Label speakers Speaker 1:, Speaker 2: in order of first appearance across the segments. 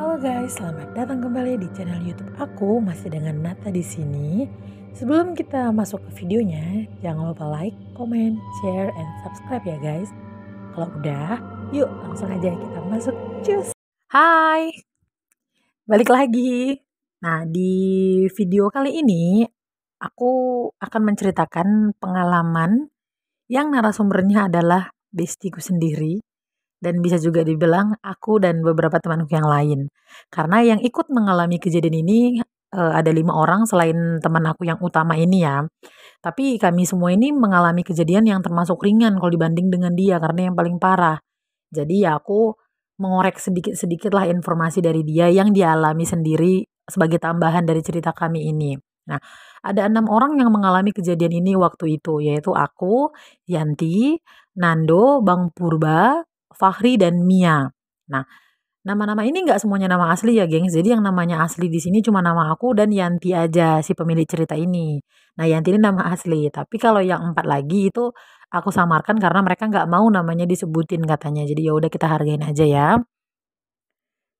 Speaker 1: Halo guys, selamat datang kembali di channel YouTube aku. Masih dengan Nata di sini. Sebelum kita masuk ke videonya, jangan lupa like, comment, share, and subscribe ya guys. Kalau udah, yuk langsung aja kita masuk. Cus. Hai, balik lagi. Nah, di video kali ini aku akan menceritakan pengalaman yang narasumbernya adalah bestiku sendiri. Dan bisa juga dibilang aku dan beberapa temanku yang lain. Karena yang ikut mengalami kejadian ini, ada 5 orang selain teman aku yang utama ini ya. Tapi kami semua ini mengalami kejadian yang termasuk ringan kalau dibanding dengan dia karena yang paling parah. Jadi ya aku mengorek sedikit-sedikit lah informasi dari dia yang dia alami sendiri sebagai tambahan dari cerita kami ini. Nah, ada 6 orang yang mengalami kejadian ini waktu itu, yaitu aku, Yanti, Nando, Bang Purba, Fahri, dan Mia. Nah, nama-nama ini nggak semuanya nama asli ya, gengs. Jadi yang namanya asli di sini cuma nama aku dan Yanti aja, si pemilik cerita ini. Nah, Yanti ini nama asli. Tapi kalau yang 4 lagi itu aku samarkan karena mereka nggak mau namanya disebutin katanya. Jadi ya udah kita hargain aja ya.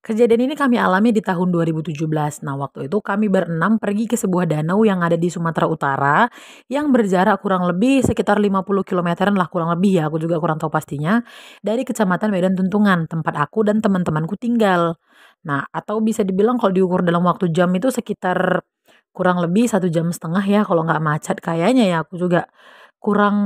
Speaker 1: Kejadian ini kami alami di tahun 2017. Nah, waktu itu kami berenam pergi ke sebuah danau yang ada di Sumatera Utara yang berjarak kurang lebih sekitar 50 kilometeran lah kurang lebih ya, aku juga kurang tahu pastinya, dari Kecamatan Medan Tuntungan, tempat aku dan teman-temanku tinggal. Nah, atau bisa dibilang kalau diukur dalam waktu jam itu sekitar kurang lebih 1,5 jam ya kalau nggak macet kayaknya ya, aku juga kurang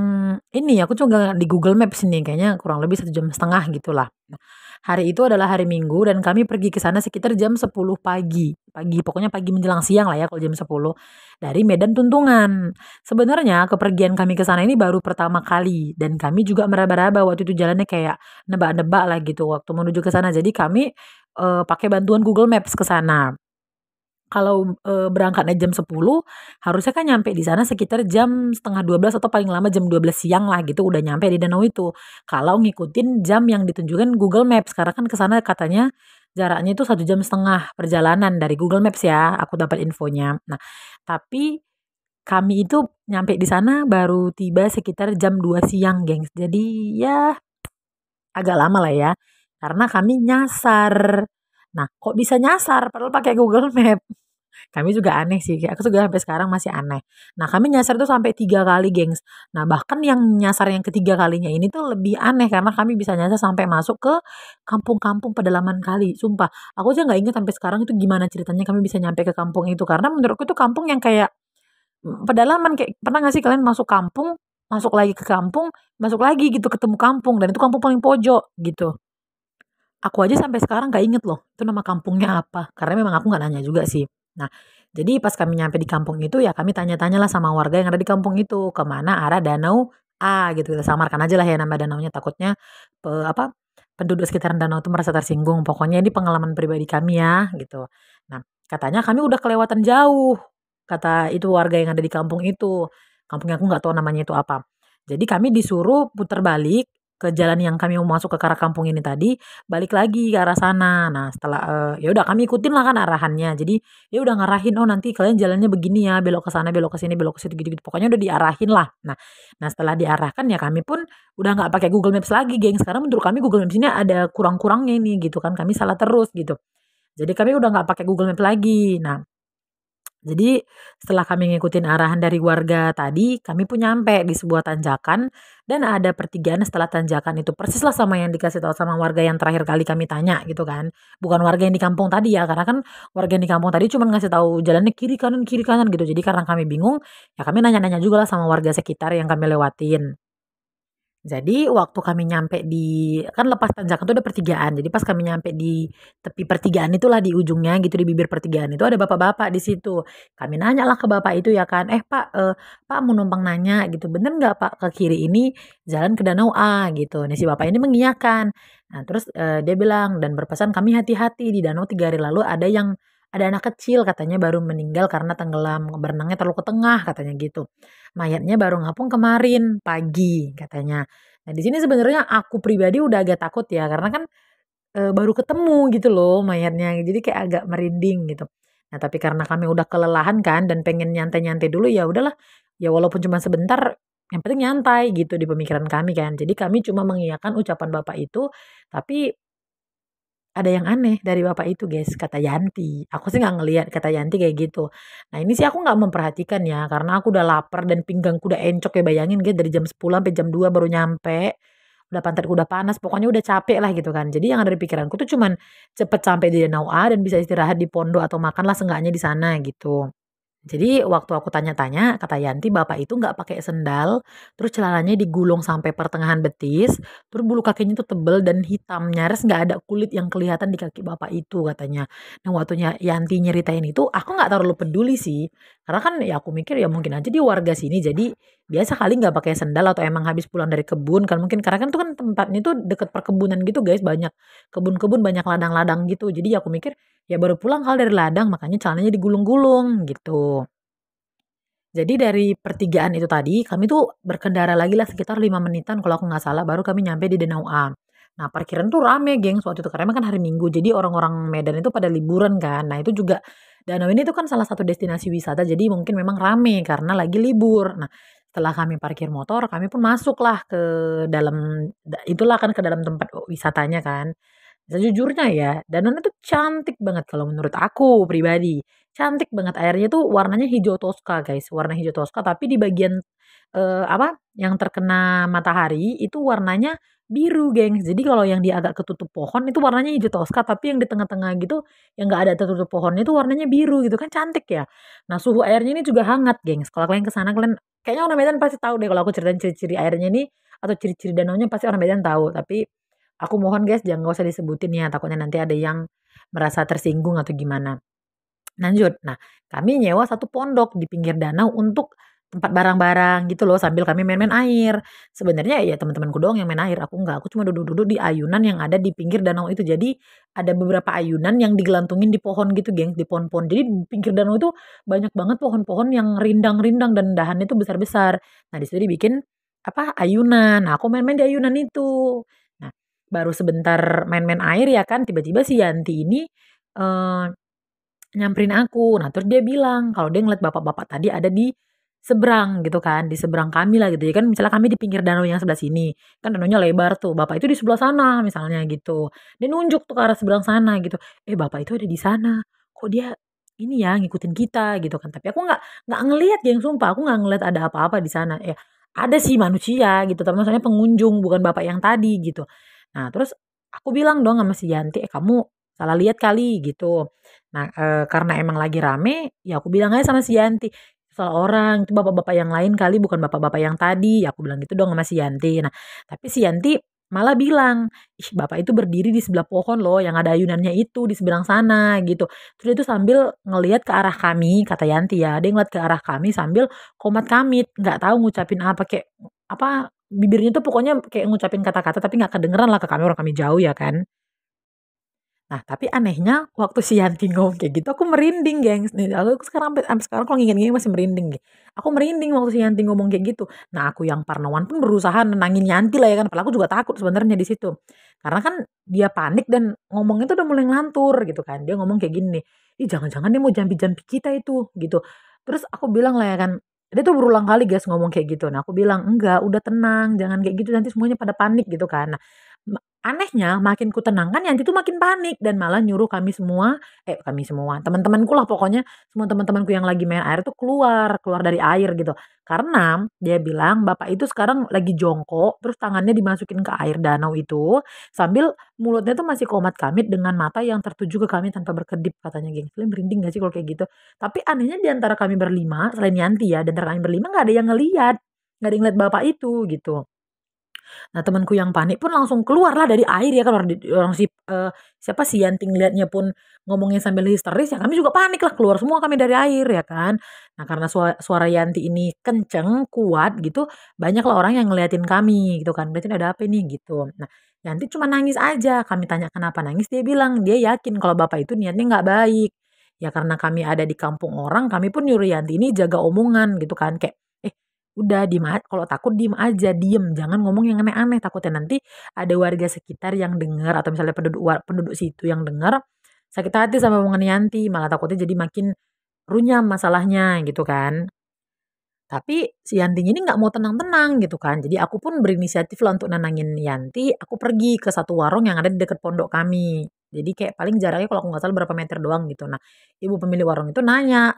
Speaker 1: ini ya, aku juga di Google Maps ini kayaknya kurang lebih 1,5 jam gitulah. Nah, hari itu adalah hari Minggu dan kami pergi ke sana sekitar jam 10 pagi. Pagi, pokoknya pagi menjelang siang lah ya kalau jam 10 dari Medan Tuntungan. Sebenarnya kepergian kami ke sana ini baru pertama kali dan kami juga meraba-raba waktu itu jalannya kayak nebak-nebak lah gitu waktu menuju ke sana. Jadi kami pakai bantuan Google Maps ke sana. Kalau, berangkatnya jam 10, harusnya kan nyampe di sana sekitar jam setengah 12 atau paling lama jam 12 siang lah gitu udah nyampe di danau itu. Kalau ngikutin jam yang ditunjukkan Google Maps, karena kan ke sana katanya jaraknya itu 1,5 jam perjalanan dari Google Maps ya, aku dapat infonya. Nah, tapi kami itu nyampe di sana baru tiba sekitar jam 2 siang, gengs. Jadi ya agak lama lah ya, karena kami nyasar. Nah, kok bisa nyasar padahal pakai Google Maps? Kami juga aneh sih, aku juga sampai sekarang masih aneh. Nah, kami nyasar tuh sampai 3 kali, gengs. Nah, bahkan yang nyasar yang ketiga kalinya ini tuh lebih aneh karena kami bisa nyasar sampai masuk ke kampung-kampung pedalaman kali, sumpah. Aku aja nggak inget sampai sekarang itu gimana ceritanya kami bisa nyampe ke kampung itu, karena menurutku itu kampung yang kayak, pedalaman. Kayak pernah nggak sih kalian masuk kampung, masuk lagi ke kampung, masuk lagi gitu ketemu kampung dan itu kampung paling pojok gitu. Aku aja sampai sekarang nggak inget loh, itu nama kampungnya apa, karena memang aku nggak nanya juga sih. Nah, jadi pas kami nyampe di kampung itu ya kami tanya-tanyalah sama warga yang ada di kampung itu, ke mana arah danau A gitu, kita samarkan aja lah ya nama danaunya, takutnya penduduk sekitaran danau itu merasa tersinggung. Pokoknya ini pengalaman pribadi kami ya, gitu. Nah, katanya kami udah kelewatan jauh, kata itu warga yang ada di kampung itu. Kampungnya aku nggak tahu namanya itu apa. Jadi kami disuruh putar balik ke jalan yang kami mau masuk ke arah kampung ini tadi, balik lagi ke arah sana. Nah, setelah, ya udah kami ikutin lah kan arahannya. Jadi, ya udah ngarahin, "Oh, nanti kalian jalannya begini ya, belok ke sana, belok ke sini, belok ke situ," gitu-gitu. Pokoknya udah diarahin lah. Nah, setelah diarahkan ya kami pun udah nggak pakai Google Maps lagi, geng. Sekarang menurut kami Google Maps ini ada kurang-kurangnya ini gitu kan, kami salah terus gitu. Jadi kami udah nggak pakai Google Maps lagi. Nah, jadi setelah kami ngikutin arahan dari warga tadi, kami pun nyampe di sebuah tanjakan dan ada pertigaan setelah tanjakan itu persislah sama yang dikasih tahu sama warga yang terakhir kali kami tanya gitu kan. Bukan warga yang di kampung tadi ya, karena kan warga yang di kampung tadi cuma ngasih tahu jalannya kiri kanan gitu. Jadi karena kami bingung, ya kami nanya-nanya juga lah sama warga sekitar yang kami lewatin. Jadi waktu kami nyampe di kan lepas tanjakan itu ada pertigaan. Jadi pas kami nyampe di tepi pertigaan itulah di ujungnya gitu di bibir pertigaan itu ada bapak-bapak di situ. Kami nanya lah ke bapak itu ya kan, "Eh Pak, Pak mau numpang nanya gitu, bener nggak Pak ke kiri ini jalan ke Danau A?" Gitu. Nah si bapak ini mengiyakan. Nah terus dia bilang dan berpesan kami hati-hati di danau 3 hari lalu ada anak kecil katanya baru meninggal karena tenggelam berenangnya terlalu ke tengah katanya gitu. Mayatnya baru ngapung kemarin pagi katanya. Nah, di sini sebenarnya aku pribadi udah agak takut ya, karena kan, baru ketemu gitu loh mayatnya, jadi kayak agak merinding gitu. Nah, tapi karena kami udah kelelahan kan dan pengen nyantai-nyantai dulu, ya udahlah, ya walaupun cuma sebentar, yang penting nyantai gitu di pemikiran kami kan. Jadi kami cuma mengiyakan ucapan bapak itu, tapi ada yang aneh dari bapak itu guys, kata Yanti. Aku sih nggak ngelihat, kata Yanti kayak gitu. Nah ini sih aku nggak memperhatikan ya, karena aku udah lapar dan pinggangku udah encok ya, bayangin guys dari jam 10 sampai jam 2 baru nyampe. Udah pantatku udah panas, pokoknya udah capek lah gitu kan. Jadi yang ada di pikiranku tuh cuman cepet sampai di Danau A dan bisa istirahat di pondok atau makanlah seenggaknya di sana gitu. Jadi waktu aku tanya-tanya, kata Yanti bapak itu nggak pakai sendal, terus celananya digulung sampai pertengahan betis, terus bulu kakinya tuh tebel dan hitam, nyaris nggak ada kulit yang kelihatan di kaki bapak itu katanya. Nah waktunya Yanti nyeritain itu, aku nggak terlalu peduli sih, karena kan ya aku mikir ya mungkin aja dia warga sini, jadi biasa kali nggak pakai sendal atau emang habis pulang dari kebun kan mungkin karena kan tuh kan tempatnya tuh deket perkebunan gitu guys, banyak kebun-kebun, banyak ladang-ladang gitu. Jadi aku mikir ya baru pulang kali dari ladang makanya celananya digulung-gulung gitu. Jadi dari pertigaan itu tadi kami tuh berkendara lagi lah sekitar 5 menitan kalau aku nggak salah baru kami nyampe di Danau A. Nah parkiran tuh rame gengs waktu itu karena kan hari Minggu jadi orang-orang Medan itu pada liburan kan. Nah itu juga danau ini tuh kan salah satu destinasi wisata jadi mungkin memang rame karena lagi libur. Nah setelah kami parkir motor kami pun masuklah ke dalam itulah kan ke dalam tempat wisatanya kan. Sejujurnya ya, danaunya tuh cantik banget kalau menurut aku pribadi. Cantik banget, airnya tuh warnanya hijau toska, guys, warna hijau toska tapi di bagian, apa, yang terkena matahari itu warnanya biru, gengs. Jadi kalau yang dia agak ketutup pohon itu warnanya hijau toska, tapi yang di tengah-tengah gitu, yang nggak ada tertutup pohonnya itu warnanya biru gitu kan cantik ya. Nah, suhu airnya ini juga hangat, gengs. Kalau kalian ke sana kalian kayaknya orang Medan pasti tahu deh kalau aku ceritain ciri-ciri airnya ini atau ciri-ciri danaunya pasti orang Medan tahu, tapi aku mohon guys jangan nggak usah disebutin ya, takutnya nanti ada yang merasa tersinggung atau gimana. Lanjut. Nah, kami nyewa satu pondok di pinggir danau untuk tempat barang-barang gitu loh sambil kami main-main air. Sebenarnya ya teman-temanku doang yang main air, aku enggak. Aku cuma duduk-duduk di ayunan yang ada di pinggir danau itu. Jadi ada beberapa ayunan yang digelantungin di pohon gitu, geng, di pohon-pohon. Jadi di pinggir danau itu banyak banget pohon-pohon yang rindang-rindang dan dahannya itu besar-besar. Nah, di situ dibikin apa? Ayunan. Nah, aku main-main di ayunan itu. Nah, baru sebentar main-main air ya kan tiba-tiba si Yanti ini eh, nyamperin aku. Nah, terus dia bilang kalau dia ngeliat bapak-bapak tadi ada di seberang gitu kan, di seberang kami lah gitu ya kan. Misalnya kami di pinggir danau yang sebelah sini, kan danaunya lebar tuh. Bapak itu di sebelah sana misalnya gitu. Dia nunjuk tuh ke arah seberang sana gitu. Bapak itu ada di sana. Kok dia ini ya ngikutin kita gitu kan. Tapi aku nggak ngelihat yang sumpah, aku nggak ngelihat ada apa-apa di sana. Ya, ada sih manusia gitu, tapi maksudnya pengunjung bukan bapak yang tadi gitu. Nah, terus aku bilang dong sama si Yanti, kamu salah lihat kali gitu. Nah, karena emang lagi rame, ya aku bilang aja sama si Yanti, "Salah orang, itu bapak-bapak yang lain kali, bukan bapak-bapak yang tadi." Aku bilang gitu dong sama si Yanti. Nah, tapi si Yanti malah bilang, "Ih, bapak itu berdiri di sebelah pohon loh, yang ada ayunannya itu, di seberang sana," gitu. Terus dia tuh sambil ngelihat ke arah kami, kata Yanti ya, dia ngeliat ke arah kami sambil komat kamit, nggak tahu ngucapin apa, kayak apa, bibirnya tuh pokoknya kayak ngucapin kata-kata tapi nggak kedengeran lah ke kami, orang kami jauh ya kan. Nah, tapi anehnya waktu si Yanti ngomong kayak gitu, aku merinding, gengs. Nih, aku sekarang sampai sampai sekarang kalau nginget-nginget masih merinding deh. Aku merinding waktu si Yanti ngomong kayak gitu. Nah, aku yang parnoan pun berusaha nenangin Yanti lah ya kan. Padahal aku juga takut sebenarnya di situ. Karena kan dia panik dan ngomongnya tuh udah mulai ngelantur gitu kan. Dia ngomong kayak gini nih, "Ih, jangan-jangan dia mau jampi-jampi kita itu," gitu. Terus aku bilang lah ya kan, dia tuh berulang kali guys ngomong kayak gitu. Nah, aku bilang, "Enggak, udah tenang, jangan kayak gitu nanti semuanya pada panik," gitu kan. Nah, anehnya makin kutenangkan Yanti tuh makin panik dan malah nyuruh kami semua, teman-temanku lah pokoknya, semua teman-temanku yang lagi main air tuh keluar, keluar dari air gitu. Karena dia bilang bapak itu sekarang lagi jongkok, terus tangannya dimasukin ke air danau itu, sambil mulutnya tuh masih komat kamit dengan mata yang tertuju ke kami tanpa berkedip katanya, geng. Kalian merinding gak sih kalau kayak gitu? Tapi anehnya di antara kami berlima, selain Yanti ya, di antara kami berlima nggak ada yang ngeliat, nggak ada yang ngeliat bapak itu gitu. Nah, temanku yang panik pun langsung keluarlah dari air ya kan orang siapa si Yanti ngeliatnya pun ngomongnya sambil histeris ya kami juga panik lah keluar semua kami dari air ya kan. Nah, karena suara Yanti ini kenceng, kuat gitu, banyaklah orang yang ngeliatin kami gitu kan. Berarti ada apa nih gitu. Nah, Yanti cuma nangis aja. Kami tanya kenapa nangis, dia bilang dia yakin kalau bapak itu niatnya nggak baik. Ya karena kami ada di kampung orang, kami pun nyuruh Yanti ini jaga omongan gitu kan kayak eh udah diem kalau takut diem aja, diem, jangan ngomong yang aneh-aneh, takutnya nanti ada warga sekitar yang dengar atau misalnya penduduk situ yang dengar, sakit hati sama omongan Yanti, malah takutnya jadi makin runyam masalahnya gitu kan. Tapi si Yantinya ini nggak mau tenang-tenang gitu kan. Jadi aku pun berinisiatif lah untuk nenangin Yanti, aku pergi ke satu warung yang ada di dekat pondok kami. Jadi kayak paling jaraknya kalau aku nggak salah berapa meter doang gitu. Nah, ibu pemilik warung itu nanya,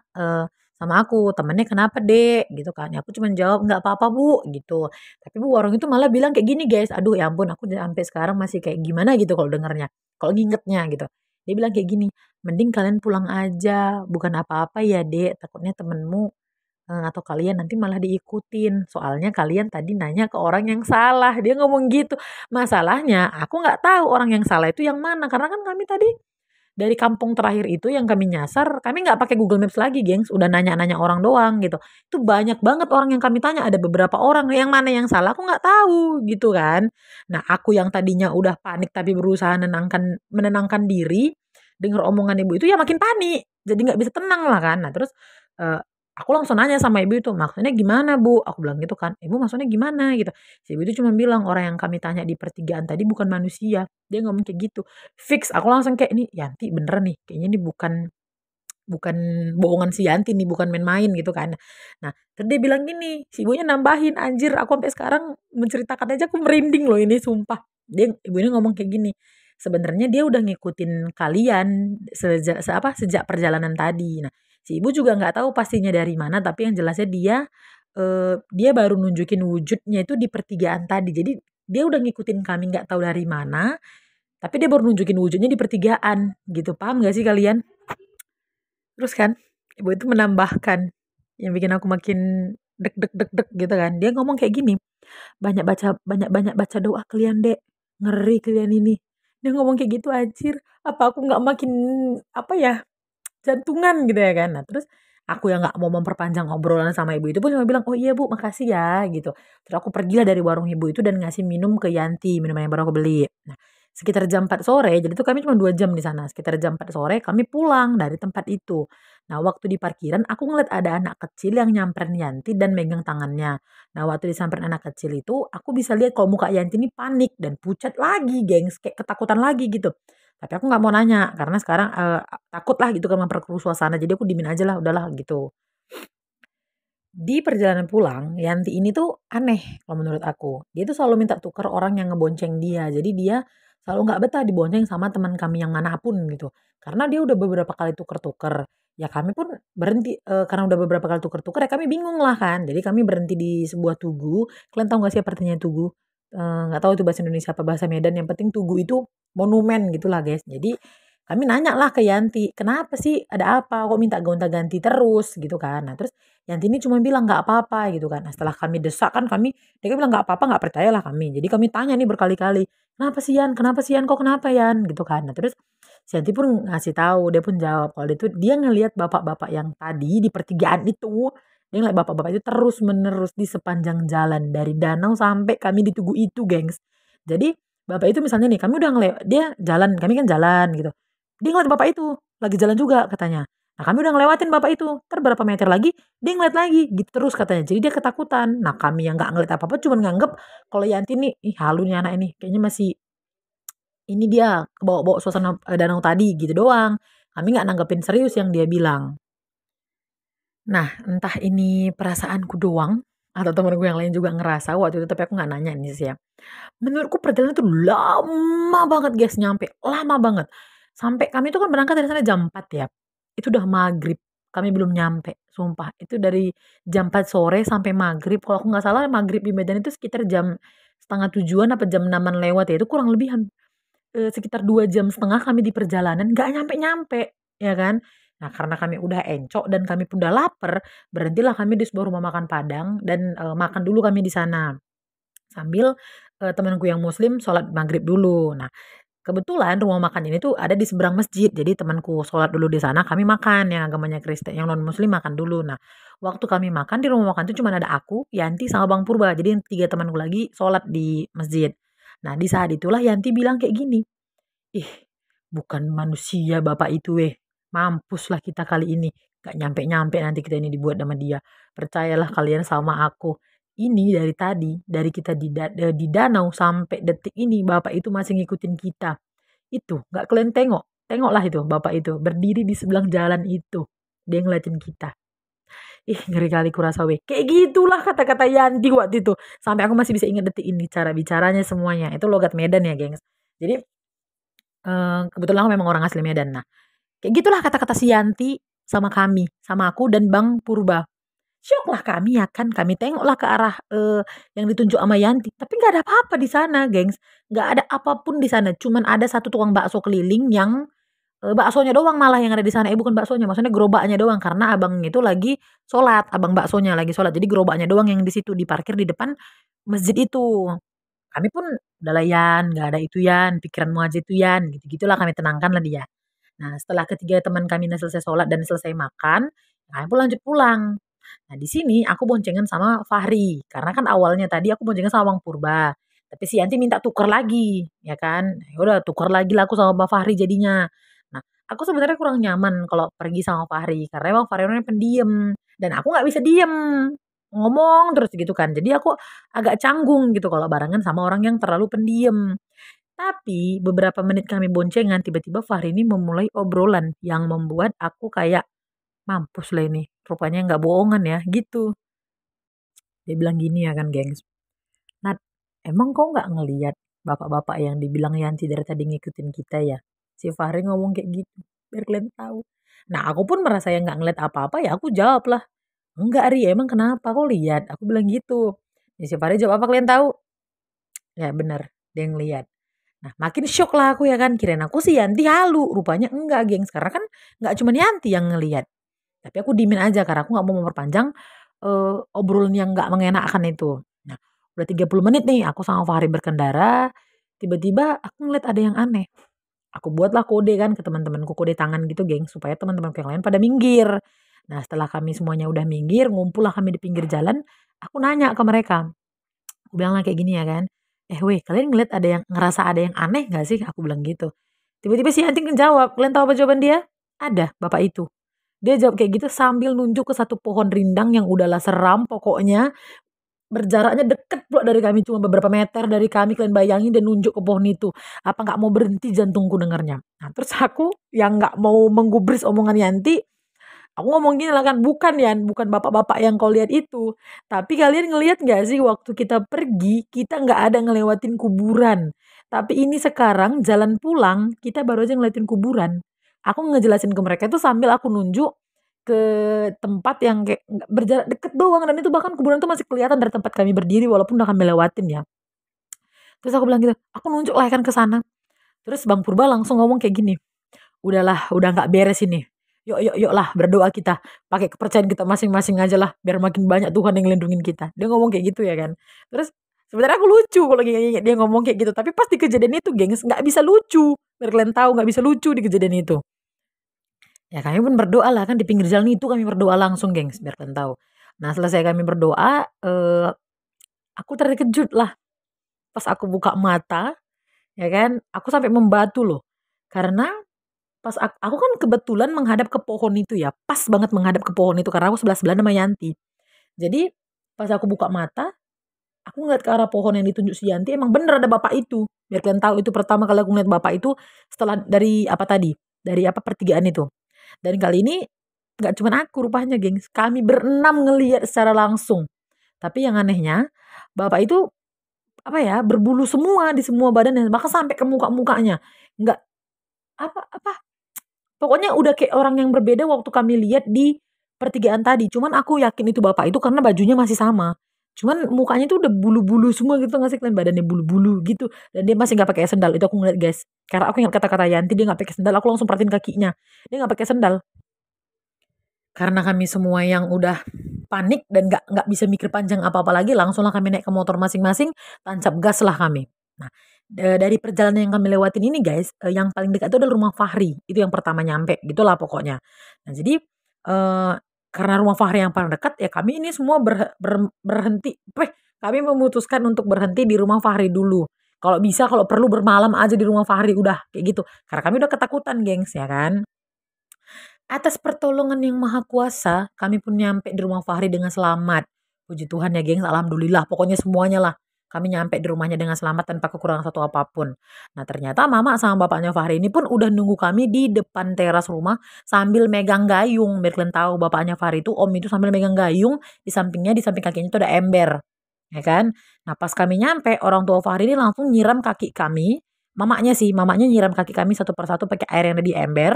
Speaker 1: sama aku, "Temennya kenapa, Dek?" Gitu kan. Ya aku cuman jawab, "Nggak apa-apa, Bu," gitu. Tapi Bu warung itu malah bilang kayak gini, guys. Aduh ya ampun, aku sampai sekarang masih kayak gimana gitu kalau dengernya, kalau ngingetnya gitu. Dia bilang kayak gini, "Mending kalian pulang aja, bukan apa-apa ya, Dek, takutnya temenmu atau kalian nanti malah diikutin, soalnya kalian tadi nanya ke orang yang salah." Dia ngomong gitu. Masalahnya aku nggak tahu orang yang salah itu yang mana, karena kan kami tadi dari kampung terakhir itu yang kami nyasar, kami nggak pakai Google Maps lagi, gengs, udah nanya-nanya orang doang gitu. Itu banyak banget orang yang kami tanya, ada beberapa orang, yang mana yang salah aku nggak tahu gitu kan. Nah, aku yang tadinya udah panik tapi berusaha menenangkan diri, denger omongan ibu itu ya makin panik, jadi nggak bisa tenang lah kan. Nah terus, eee, aku langsung nanya sama ibu itu, "Maksudnya gimana, Bu?" Aku bilang gitu kan, "Ibu maksudnya gimana?" Gitu. Si ibu itu cuma bilang, "Orang yang kami tanya di pertigaan tadi bukan manusia." Dia ngomong kayak gitu. Fix, aku langsung kayak, "Nih Yanti bener nih, kayaknya ini bukan bukan bohongan si Yanti nih, bukan main-main," gitu kan. Nah, terus dia bilang gini, si ibunya nambahin, anjir aku sampai sekarang menceritakan aja aku merinding loh ini sumpah. Ibu ini ngomong kayak gini, "Sebenarnya dia udah ngikutin kalian sejak perjalanan tadi." Nah, si ibu juga nggak tahu pastinya dari mana, tapi yang jelasnya dia baru nunjukin wujudnya itu di pertigaan tadi. Jadi dia udah ngikutin kami nggak tahu dari mana, tapi dia baru nunjukin wujudnya di pertigaan, gitu. Paham nggak sih kalian? Terus kan, ibu itu menambahkan, yang bikin aku makin deg deg deg deg gitu kan. Dia ngomong kayak gini, "Banyak-banyak baca doa kalian, Dek. Ngeri kalian ini." Dia ngomong kayak gitu anjir, apa aku nggak makin, apa ya, jantungan gitu ya kan. Nah terus aku yang nggak mau memperpanjang obrolan sama ibu itu pun cuma bilang, "Oh iya Bu, makasih ya," gitu. Terus aku pergilah dari warung ibu itu dan ngasih minum ke Yanti, minuman yang baru aku beli. Nah, sekitar jam 4 sore, jadi tuh kami cuma 2 jam di sana. Sekitar jam 4 sore kami pulang dari tempat itu. Nah, waktu di parkiran aku ngeliat ada anak kecil yang nyamperin Yanti dan megang tangannya. Nah, waktu disamperin anak kecil itu, aku bisa lihat kalau muka Yanti ini panik dan pucat lagi, gengs, kayak ketakutan lagi gitu. Tapi aku nggak mau nanya karena sekarang, takut lah gitu kan memperkeruh suasana, jadi aku diemin aja lah, udahlah gitu. Di perjalanan pulang, Yanti ini tuh aneh kalau menurut aku. Dia tuh selalu minta tuker orang yang ngebonceng dia. Jadi dia selalu nggak betah dibonceng sama teman kami yang manapun gitu. Karena dia udah beberapa kali tuker-tuker. Ya kami pun berhenti, karena udah beberapa kali tuker-tuker ya kami bingung lah kan. Jadi kami berhenti di sebuah tugu. Kalian tahu nggak sih apa artinya tugu? Nggak tahu itu bahasa Indonesia apa bahasa Medan. Yang penting tugu itu monumen gitulah guys. Jadi kami nanya lah ke Yanti, "Kenapa sih? Ada apa? Kok minta gonta-ganti terus?" Gitu kan. Nah terus Yanti ini cuma bilang, "Nggak apa-apa," gitu kan. Nah, setelah kami desak kan dia kan bilang, "Nggak apa-apa," nggak percayalah kami. Jadi kami tanya nih berkali-kali, "Kenapa sih Yan? Kenapa sih Yan? Kok kenapa Yan?" Gitu kan. Nah, terus si Yanti pun ngasih tahu, dia pun jawab kalau dia ngelihat bapak-bapak yang tadi di pertigaan itu, dia ngeliat bapak-bapak itu terus-menerus di sepanjang jalan dari danau sampai kami di Tugu itu, gengs. Jadi bapak itu misalnya nih, kami udah dia jalan, kami kan jalan gitu. Dia ngeliat bapak itu, lagi jalan juga katanya. Nah, kami udah ngelewatin bapak itu, entar berapa meter lagi, dia ngeliat lagi, gitu terus katanya. Jadi dia ketakutan. Nah, kami yang nggak ngeliat apa-apa cuman nganggep kalau Yanti nih, "Ih, halu nih anak ini, kayaknya masih ini dia kebawa-bawa suasana, danau tadi," gitu doang. Kami nggak nanggepin serius yang dia bilang. Nah, entah ini perasaanku doang atau temenku yang lain juga ngerasa waktu itu, tapi aku nggak nanya ini sih ya. Menurutku perjalanan itu lama banget guys, nyampe lama banget. Sampai kami itu kan berangkat dari sana jam 4 ya. Itu udah maghrib, kami belum nyampe, sumpah. Itu dari jam 4 sore sampai maghrib. Kalau aku nggak salah maghrib di Medan itu sekitar jam setengah tujuan apa jam 6-an lewat ya. Itu kurang lebih sekitar 2 jam setengah kami di perjalanan, nggak nyampe-nyampe, ya kan. Nah, karena kami udah encok dan kami pun udah laper, berhentilah kami di sebuah rumah makan Padang dan, makan dulu kami di sana. Sambil, temenku yang muslim sholat maghrib dulu. Nah, kebetulan rumah makan ini tuh ada di seberang masjid. Jadi temanku sholat dulu di sana, kami makan, yang agamanya Kristen yang non muslim makan dulu. Nah, waktu kami makan di rumah makan itu cuma ada aku, Yanti, sama Bang Purba. Jadi 3 temanku lagi sholat di masjid. Nah, di saat itulah Yanti bilang kayak gini, "Ih, bukan manusia bapak itu weh. Mampuslah kita kali ini. Gak nyampe-nyampe nanti kita ini dibuat sama dia. Percayalah kalian sama aku. Ini dari tadi, dari kita di danau sampai detik ini bapak itu masih ngikutin kita. Itu, gak kalian tengok. Tengoklah itu bapak itu berdiri di sebelah jalan itu. Dia ngeliatin kita. Ih, ngeri kali kurasa weh. Kayak gitulah kata-kata Yanti waktu itu. Sampai aku masih bisa ingat detik ini cara bicaranya semuanya. Itu logat Medan ya, gengs. Jadi Kebetulan aku memang orang asli Medan. Nah, kayak gitulah kata-kata si Yanti sama kami, sama aku dan Bang Purba. Syoklah kami ya kan, kami tengoklah ke arah, yang ditunjuk sama Yanti, tapi nggak ada apa-apa di sana, gengs. Nggak ada apapun di sana, cuman ada satu tukang bakso keliling yang, baksonya doang malah yang ada di sana, bukan baksonya, maksudnya gerobaknya doang, karena abang itu lagi sholat, abang baksonya lagi sholat, jadi gerobaknya doang yang di situ, diparkir di depan masjid itu. Kami pun udah lah Yan, nggak ada itu Yan, pikiranmu aja itu Yan, gitu-gitulah kami tenangkanlah dia. Nah, setelah ketiga teman kami ini selesai sholat dan selesai makan, kami pun lanjut pulang. Nah, di sini aku boncengan sama Fahri, karena kan awalnya tadi aku boncengan sama Bang Purba. Tapi si Yanti minta tuker lagi, ya kan? Ya udah tuker lagi lah aku sama Bang Fahri jadinya. Nah, aku sebenarnya kurang nyaman kalau pergi sama Fahri, karena emang Fahri orangnya pendiam dan aku nggak bisa diem, ngomong terus gitu kan. Jadi aku agak canggung gitu kalau barengan sama orang yang terlalu pendiam. Tapi beberapa menit kami boncengan, tiba-tiba Fahri ini memulai obrolan yang membuat aku kayak, "Mampus lah ini, rupanya nggak bohongan ya," gitu. Dia bilang gini ya kan, gengs, "Nat, emang kau nggak ngeliat bapak-bapak yang dibilang Yanti dari tadi ngikutin kita ya?" Si Fahri ngomong kayak gitu, biar kalian tahu. Nah, aku pun merasa yang nggak ngeliat apa-apa ya aku jawab lah, "Enggak Ri, emang kenapa? Kau lihat?" Aku bilang gitu. Ya si Fahri jawab, "Apa kalian tahu?" Ya bener, dia ngeliat. Nah, makin syok lah aku ya kan, kirain aku si Yanti halu, rupanya enggak, gengs. Karena kan nggak cuma Yanti yang ngelihat. Tapi aku diemin aja karena aku nggak mau memperpanjang, obrolan yang nggak mengenakan itu. Nah, udah 30 menit nih aku sama Fahri berkendara, tiba-tiba aku ngeliat ada yang aneh. Aku buatlah kode kan ke teman-temanku, kode tangan gitu, gengs, supaya teman-temanku yang lain pada minggir. Nah, setelah kami semuanya udah minggir, ngumpul lah kami di pinggir jalan, aku nanya ke mereka. Aku bilang lah kayak gini ya kan, "Eh weh, kalian ngeliat ada yang ngerasa ada yang aneh nggak sih?" Aku bilang gitu. Tiba-tiba si anjing ngejawab, kalian tahu apa jawaban dia? Ada, bapak itu. Dia jawab kayak gitu sambil nunjuk ke satu pohon rindang yang udahlah seram pokoknya, berjaraknya deket pula dari kami, cuma beberapa meter dari kami, kalian bayangin dia nunjuk ke pohon itu. Apa nggak mau berhenti jantungku dengarnya. Nah, terus aku yang nggak mau menggubris omongan Yanti, aku ngomong gini lah kan, "Bukan Yan, bukan bapak-bapak yang kau lihat itu. Tapi kalian ngelihat nggak sih waktu kita pergi, kita nggak ada ngelewatin kuburan. Tapi ini sekarang jalan pulang, kita baru aja ngeliatin kuburan." Aku ngejelasin ke mereka itu sambil aku nunjuk ke tempat yang kayak nggak berjarak deket doang, dan itu bahkan kuburan tuh masih kelihatan dari tempat kami berdiri walaupun udah kami lewatin ya. Terus aku bilang gitu, aku nunjuk lah kan ke sana. Terus Bang Purba langsung ngomong kayak gini, "Udahlah, udah nggak beres ini. Yuk yuk yuk lah berdoa kita, pakai kepercayaan kita masing-masing aja lah, biar makin banyak Tuhan yang ngelindungin kita." Dia ngomong kayak gitu ya kan. Terus sebenarnya aku lucu kalau nginget dia ngomong kayak gitu, tapi pas di kejadian itu, gengs, nggak bisa lucu. Biar kalian tahu nggak bisa lucu di kejadian itu. Ya kami pun berdoa lah kan di pinggir jalan itu, kami berdoa langsung, gengs, biar kalian tahu. Nah, selesai kami berdoa, aku terkejut lah pas aku buka mata, ya kan, aku sampai membatu loh. Karena pas aku kan kebetulan menghadap ke pohon itu ya, pas banget menghadap ke pohon itu karena aku sebelah-sebelahan sama Yanti. Jadi pas aku buka mata, aku ngeliat ke arah pohon yang ditunjuk si Yanti, emang bener ada bapak itu. Biar kalian tahu itu pertama kali aku ngeliat bapak itu setelah dari apa tadi, dari apa pertigaan itu. Dan kali ini nggak cuman aku rupanya, gengs, kami berenam ngelihat secara langsung. Tapi yang anehnya, bapak itu apa ya, berbulu semua di semua badannya, bahkan sampai ke muka-mukanya. Nggak apa apa Pokoknya udah kayak orang yang berbeda waktu kami lihat di pertigaan tadi. Cuman aku yakin itu bapak itu karena bajunya masih sama. Cuman mukanya tuh udah bulu-bulu semua gitu nggak sih kalian, badannya bulu-bulu gitu. Dan dia masih nggak pakai sendal. Itu aku ngeliat, guys. Karena aku ingat kata-kata Yanti dia nggak pakai sendal. Aku langsung perhatiin kakinya. Dia nggak pakai sendal. Karena kami semua yang udah panik dan nggak bisa mikir panjang apa-apa lagi, langsunglah kami naik ke motor masing-masing, tancap gas lah kami. Nah, dari perjalanan yang kami lewatin ini, guys, yang paling dekat itu adalah rumah Fahri, itu yang pertama nyampe, gitulah pokoknya. Nah, jadi, eee, karena rumah Fahri yang paling dekat, ya kami ini semua berhenti, kami memutuskan untuk berhenti di rumah Fahri dulu. Kalau bisa, kalau perlu bermalam aja di rumah Fahri, udah kayak gitu. Karena kami udah ketakutan, gengs, ya kan. Atas pertolongan Yang Maha Kuasa, kami pun nyampe di rumah Fahri dengan selamat. Puji Tuhan ya, gengs, alhamdulillah. Pokoknya semuanya lah. Kami nyampe di rumahnya dengan selamat tanpa kekurangan satu apapun. Nah, ternyata mama sama bapaknya Fahri ini pun udah nunggu kami di depan teras rumah sambil megang gayung. Biar kalian tahu, bapaknya Fahri itu, om itu, sambil megang gayung, di sampingnya, di samping kakinya itu ada ember. Ya kan? Nah, pas kami nyampe, orang tua Fahri ini langsung nyiram kaki kami mamanya nyiram kaki kami satu persatu pakai air yang ada di ember,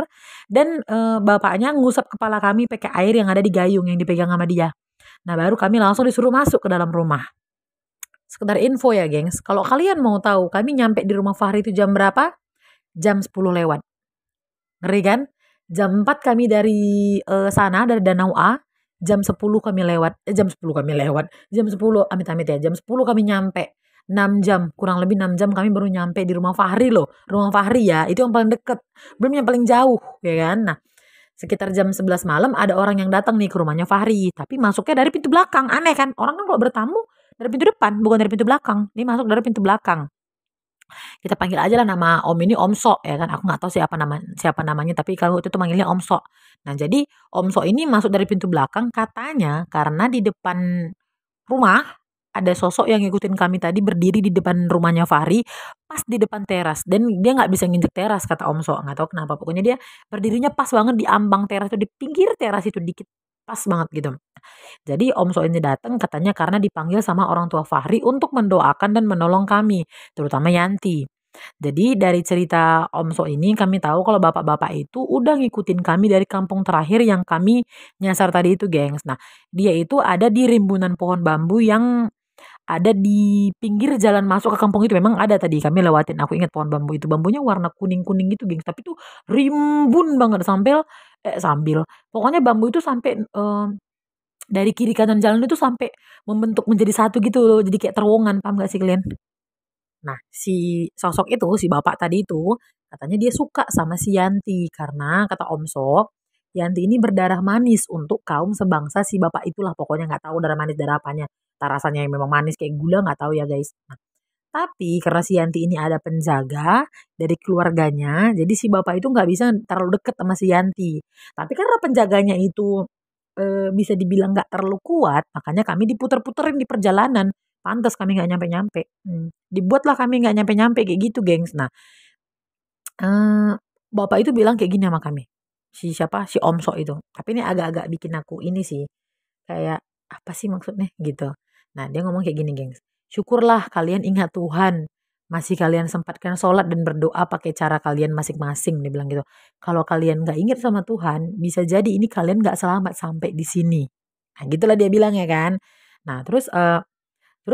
Speaker 1: dan bapaknya ngusap kepala kami pakai air yang ada di gayung yang dipegang sama dia. Nah, baru kami langsung disuruh masuk ke dalam rumah. Sekedar info ya, gengs. Kalau kalian mau tahu, kami nyampe di rumah Fahri itu jam berapa? Jam 10 lewat. Ngeri kan? Jam 4 kami dari sana, dari Danau A. Jam 10 kami lewat. Jam 10 kami lewat. Jam 10, amit-amit ya. Jam 10 kami nyampe. 6 jam, kurang lebih 6 jam kami baru nyampe di rumah Fahri loh. Rumah Fahri ya, itu yang paling deket. Belum yang paling jauh, ya kan? Nah, sekitar jam 11 malam ada orang yang datang nih ke rumahnya Fahri. Tapi masuknya dari pintu belakang. Aneh kan? Orang kan kalau bertamu dari pintu depan, bukan dari pintu belakang. Dia masuk dari pintu belakang. Kita panggil aja lah nama Om ini Om Sok ya kan. Aku nggak tahu siapa namanya, tapi kalau itu tuh manggilnya Om Sok. Nah, jadi Om Sok ini masuk dari pintu belakang katanya karena di depan rumah ada sosok yang ngikutin kami tadi berdiri di depan rumahnya Fahri pas di depan teras, dan dia nggak bisa nginjek teras kata Om Sok, nggak tahu kenapa, pokoknya dia berdirinya pas banget di ambang teras itu, di pinggir teras itu dikit, pas banget gitu. Jadi Om Sok ini datang katanya karena dipanggil sama orang tua Fahri untuk mendoakan dan menolong kami, terutama Yanti. Jadi dari cerita Om Sok ini kami tahu kalau bapak-bapak itu udah ngikutin kami dari kampung terakhir yang kami nyasar tadi itu, gengs. Nah, dia itu ada di rimbunan pohon bambu yang ada di pinggir jalan masuk ke kampung itu. Memang ada tadi kami lewatin, aku ingat pohon bambu itu. Bambunya warna kuning-kuning gitu, gengs. Tapi itu rimbun banget sambil pokoknya bambu itu sampai dari kiri kanan jalan itu sampai membentuk menjadi satu gitu loh. Jadi kayak terowongan, paham gak sih kalian? Nah, si sosok itu, si bapak tadi itu, katanya dia suka sama si Yanti karena kata Om Sok, Yanti ini berdarah manis untuk kaum sebangsa si bapak itulah, pokoknya nggak tahu darah manis darah apanya. Tak rasanya yang memang manis kayak gula nggak tahu ya guys. Nah, tapi karena si Yanti ini ada penjaga dari keluarganya, jadi si bapak itu nggak bisa terlalu deket sama si Yanti. Tapi karena penjaganya itu bisa dibilang nggak terlalu kuat, makanya kami diputer-puterin di perjalanan. Pantes kami nggak nyampe-nyampe. Dibuatlah kami nggak nyampe-nyampe kayak gitu, gengs. Nah, bapak itu bilang kayak gini sama kami. Si siapa? Si Om Sok itu. Tapi ini agak-agak bikin aku ini sih, kayak apa sih maksudnya gitu. Nah, dia ngomong kayak gini, gengs. Syukurlah kalian ingat Tuhan. Masih kalian sempatkan sholat dan berdoa pakai cara kalian masing-masing, dia bilang gitu. Kalau kalian nggak ingat sama Tuhan, bisa jadi ini kalian nggak selamat sampai di sini. Nah, gitulah dia bilang ya kan. Nah, terus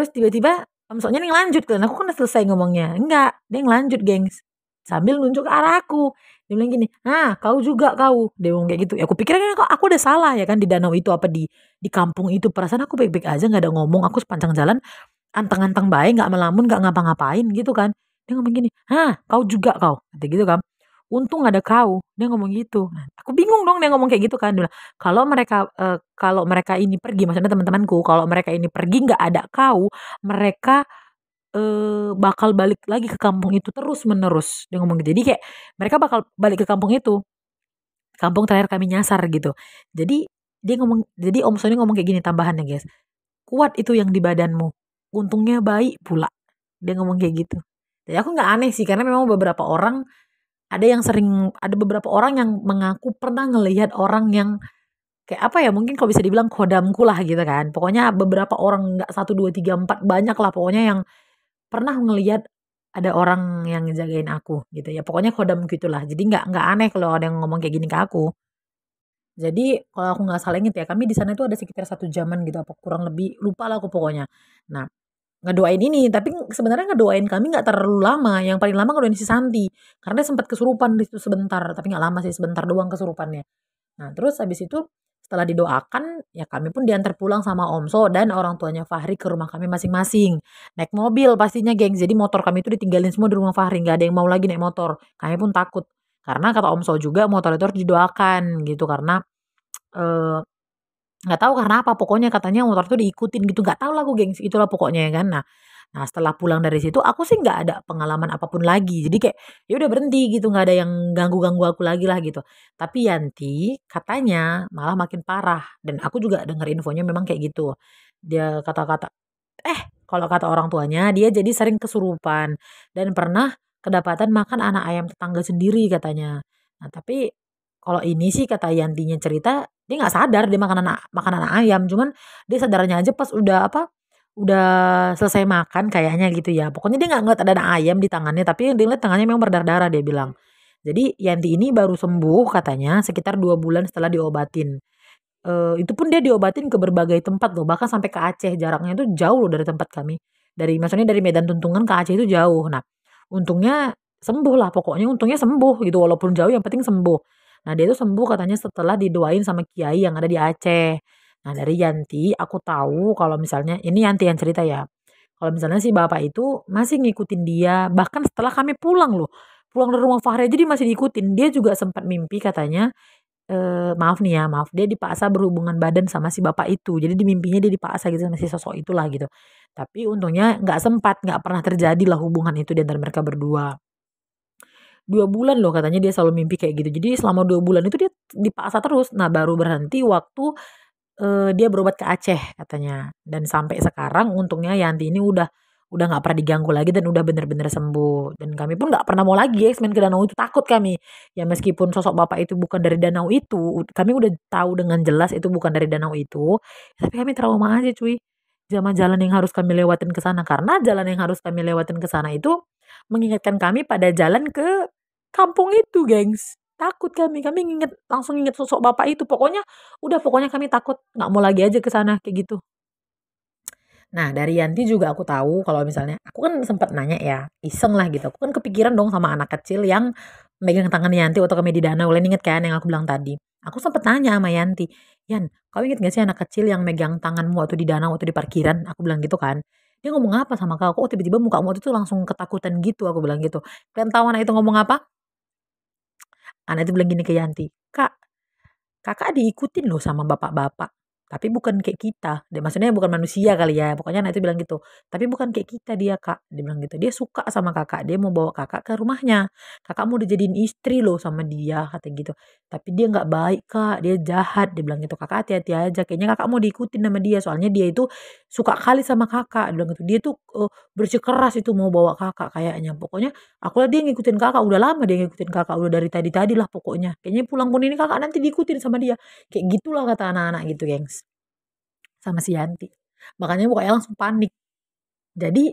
Speaker 1: tiba-tiba Om Soknya nih lanjut kan, aku kan udah selesai ngomongnya. Enggak, dia ngelanjut, gengs. Sambil nunjuk ke arah aku. Dia bilang gini, "Ah, kau juga kau." Dia ngomong kayak gitu. Ya aku pikir kan aku udah salah ya kan di danau itu apa di kampung itu. Perasaan aku baik-baik aja nggak ada ngomong. Aku sepanjang jalan anteng-anteng baik, nggak melamun, nggak ngapa-ngapain gitu kan. Dia ngomong gini, "Hah, kau juga kau." Kata gitu kan. Untung ada kau, dia ngomong gitu. Nah, aku bingung dong dia ngomong kayak gitu kan. Dia bilang, kalau mereka ini pergi, maksudnya teman-temanku, kalau mereka ini pergi nggak ada kau, mereka bakal balik lagi ke kampung itu terus-menerus. Dia ngomong gitu. Jadi kayak mereka bakal balik ke kampung itu, kampung terakhir kami nyasar gitu. Jadi Om Sony ngomong kayak gini tambahannya, guys. Kuat itu yang di badanmu. Untungnya baik pula. Dia ngomong kayak gitu. Jadi aku nggak aneh sih karena memang ada beberapa orang yang mengaku pernah ngelihat orang yang kayak apa ya, mungkin kalau bisa dibilang kodamku lah gitu kan. Pokoknya beberapa orang, nggak satu dua tiga empat, banyak lah pokoknya yang pernah ngelihat ada orang yang ngejagain aku gitu ya. Pokoknya kodam gitulah. Jadi nggak aneh kalau ada yang ngomong kayak gini ke aku. Jadi kalau aku nggak salah inget ya, kami di sana itu ada sekitar 1 jaman gitu, apa kurang lebih lupa lah aku pokoknya. Nah, ngedoain ini, tapi sebenarnya ngedoain kami nggak terlalu lama. Yang paling lama ngedoain si Santi, karena dia sempat kesurupan di situ sebentar, tapi nggak lama sih, sebentar doang kesurupannya. Nah, terus habis itu setelah didoakan, ya kami pun diantar pulang sama Omso dan orang tuanya Fahri ke rumah kami masing-masing. Naik mobil pastinya, geng. Jadi motor kami itu ditinggalin semua di rumah Fahri, nggak ada yang mau lagi naik motor. Kami pun takut. Karena kata Omso juga motor itu harus didoakan gitu karena eh, nggak tahu karena apa, pokoknya katanya motor tuh diikutin gitu, nggak tahu lah aku, gengs, itulah pokoknya ya kan. Nah, setelah pulang dari situ aku sih nggak ada pengalaman apapun lagi. Jadi kayak ya udah berhenti gitu, nggak ada yang ganggu-ganggu aku lagi lah gitu. Tapi Yanti katanya malah makin parah dan aku juga dengar infonya memang kayak gitu. Dia kata-kata kalau kata orang tuanya dia jadi sering kesurupan dan pernah kedapatan makan anak ayam tetangga sendiri katanya. Nah, tapi kalau ini sih kata Yantinya cerita, dia nggak sadar dia makan anak ayam, cuman dia sadarnya aja pas udah apa, udah selesai makan kayaknya gitu ya. Pokoknya dia nggak ngeliat ada ayam di tangannya, tapi dia lihat tangannya memang berdarah-darah dia bilang. Jadi Yanti ini baru sembuh katanya sekitar 2 bulan setelah diobatin. Itu pun dia diobatin ke berbagai tempat loh, bahkan sampai ke Aceh, jaraknya itu jauh loh dari tempat kami. Maksudnya dari Medan Tuntungan ke Aceh itu jauh. Nah, untungnya sembuh lah, pokoknya untungnya sembuh gitu, walaupun jauh yang penting sembuh. Nah, dia itu sembuh katanya setelah didoain sama kiai yang ada di Aceh. Nah, dari Yanti aku tahu kalau misalnya ini Yanti yang cerita ya. Kalau misalnya si bapak itu masih ngikutin dia, bahkan setelah kami pulang loh. Pulang dari rumah Fahri aja dia masih diikutin. Dia juga sempat mimpi katanya maaf nih ya, maaf, dia dipaksa berhubungan badan sama si bapak itu. Jadi di mimpinya dia dipaksa gitu sama si sosok itulah gitu. Tapi untungnya nggak sempat, nggak pernah terjadi lah hubungan itu di antara mereka berdua. 2 bulan loh katanya dia selalu mimpi kayak gitu. Jadi selama 2 bulan itu dia dipaksa terus. Nah baru berhenti waktu dia berobat ke Aceh katanya. Dan sampai sekarang untungnya Yanti ini udah nggak pernah diganggu lagi dan udah bener-bener sembuh. Dan kami pun nggak pernah mau lagi main ke danau itu, takut kami. Ya meskipun sosok bapak itu bukan dari danau itu, kami udah tahu dengan jelas itu bukan dari danau itu, tapi kami trauma aja cuy. Sama jalan yang harus kami lewatin ke sana, karena jalan yang harus kami lewatin ke sana itu mengingatkan kami pada jalan ke kampung itu, gengs. Takut kami langsung inget sosok bapak itu. Pokoknya kami takut, nggak mau lagi aja ke sana kayak gitu. Nah, dari Yanti juga aku tahu kalau misalnya aku kan sempat nanya ya, iseng lah gitu. Aku kan kepikiran dong sama anak kecil yang megang tangan Yanti waktu kami di danau. Kalian inget kan yang aku bilang tadi? Aku sempat nanya sama Yanti, Yan, kau inget gak sih anak kecil yang megang tanganmu waktu di danau, waktu di parkiran? Aku bilang gitu kan. Dia ngomong apa sama kau? Kok tiba-tiba mukamu itu langsung ketakutan gitu? Aku bilang gitu. Kalian tahu anak itu ngomong apa? Anak itu bilang gini ke Yanti, Kak, Kakak diikutin loh sama bapak-bapak, tapi bukan kayak kita. Dia maksudnya bukan manusia kali ya. Pokoknya anak itu bilang gitu. Tapi bukan kayak kita dia, Kak. Dia bilang gitu. Dia suka sama Kakak. Dia mau bawa Kakak ke rumahnya. Kakak mau dijadiin istri loh sama dia, kata gitu. Tapi dia nggak baik, Kak. Dia jahat. Dia bilang gitu. Kakak hati-hati aja. Kayaknya Kakak mau diikutin sama dia. Soalnya dia itu suka kali sama Kakak. Dia bilang gitu. Dia tuh bersikeras itu mau bawa Kakak kayaknya. Pokoknya aku lihat dia ngikutin Kakak. Udah lama dia ngikutin Kakak. Udah dari tadi-tadi lah pokoknya. Kayaknya pulang pun ini Kakak nanti diikutin sama dia. Kayak gitulah kata anak-anak gitu, gengs. Sama si Yanti. Makanya pokoknya langsung panik. Jadi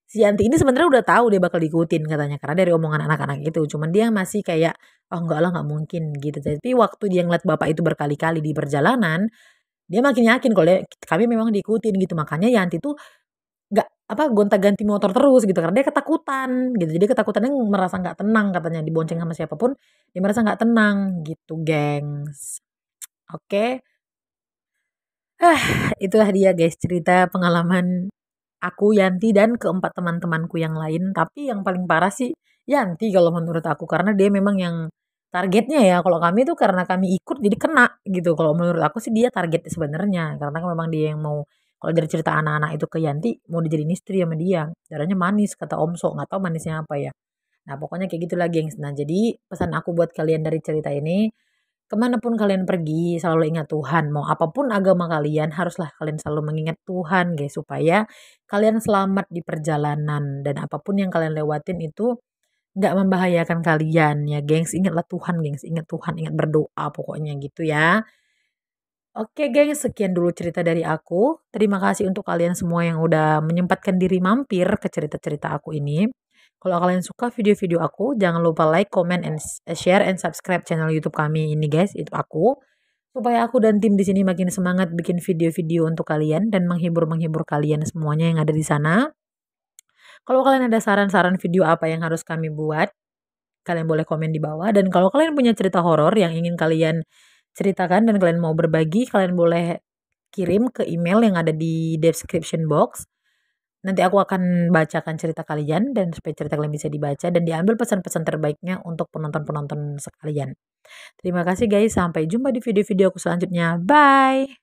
Speaker 1: si Yanti ini sebenarnya udah tahu dia bakal diikutin katanya karena dari omongan anak-anak itu. Cuman dia masih kayak oh enggak lah nggak mungkin gitu. Tapi waktu dia ngeliat bapak itu berkali-kali di perjalanan, dia makin yakin kalau kami memang diikutin gitu. Makanya Yanti tuh nggak apa gonta-ganti motor terus gitu karena dia ketakutan gitu. Jadi ketakutannya merasa nggak tenang katanya dibonceng sama siapapun dia merasa nggak tenang gitu, gengs. Oke. Itulah dia guys cerita pengalaman aku, Yanti, dan keempat teman-temanku yang lain. Tapi yang paling parah sih Yanti kalau menurut aku. Karena dia memang yang targetnya ya. Kalau kami tuh karena kami ikut jadi kena gitu. Kalau menurut aku sih dia target sebenarnya. Karena kan memang dia yang mau. Kalau dari cerita anak-anak itu ke Yanti mau dijadiin istri sama dia. Darahnya manis kata Om Sok. Nggak tahu manisnya apa ya. Nah pokoknya kayak gitulah gengs. Nah jadi pesan aku buat kalian dari cerita ini. Kemanapun kalian pergi, selalu ingat Tuhan. Mau apapun agama kalian, haruslah kalian selalu mengingat Tuhan, guys. Supaya kalian selamat di perjalanan. Dan apapun yang kalian lewatin itu nggak membahayakan kalian, ya, gengs. Ingatlah Tuhan, gengs. Ingat Tuhan, ingat berdoa, pokoknya gitu ya. Oke, gengs. Sekian dulu cerita dari aku. Terima kasih untuk kalian semua yang udah menyempatkan diri mampir ke cerita-cerita aku ini. Kalau kalian suka video-video aku, jangan lupa like, comment, and share, and subscribe channel YouTube kami ini guys, itu aku. Supaya aku dan tim di sini makin semangat bikin video-video untuk kalian dan menghibur-menghibur kalian semuanya yang ada di sana. Kalau kalian ada saran-saran video apa yang harus kami buat, kalian boleh komen di bawah. Dan kalau kalian punya cerita horor yang ingin kalian ceritakan dan kalian mau berbagi, kalian boleh kirim ke email yang ada di description box. Nanti aku akan bacakan cerita kalian dan supaya cerita kalian bisa dibaca dan diambil pesan-pesan terbaiknya untuk penonton-penonton sekalian. Terima kasih guys, sampai jumpa di video-video aku selanjutnya. Bye!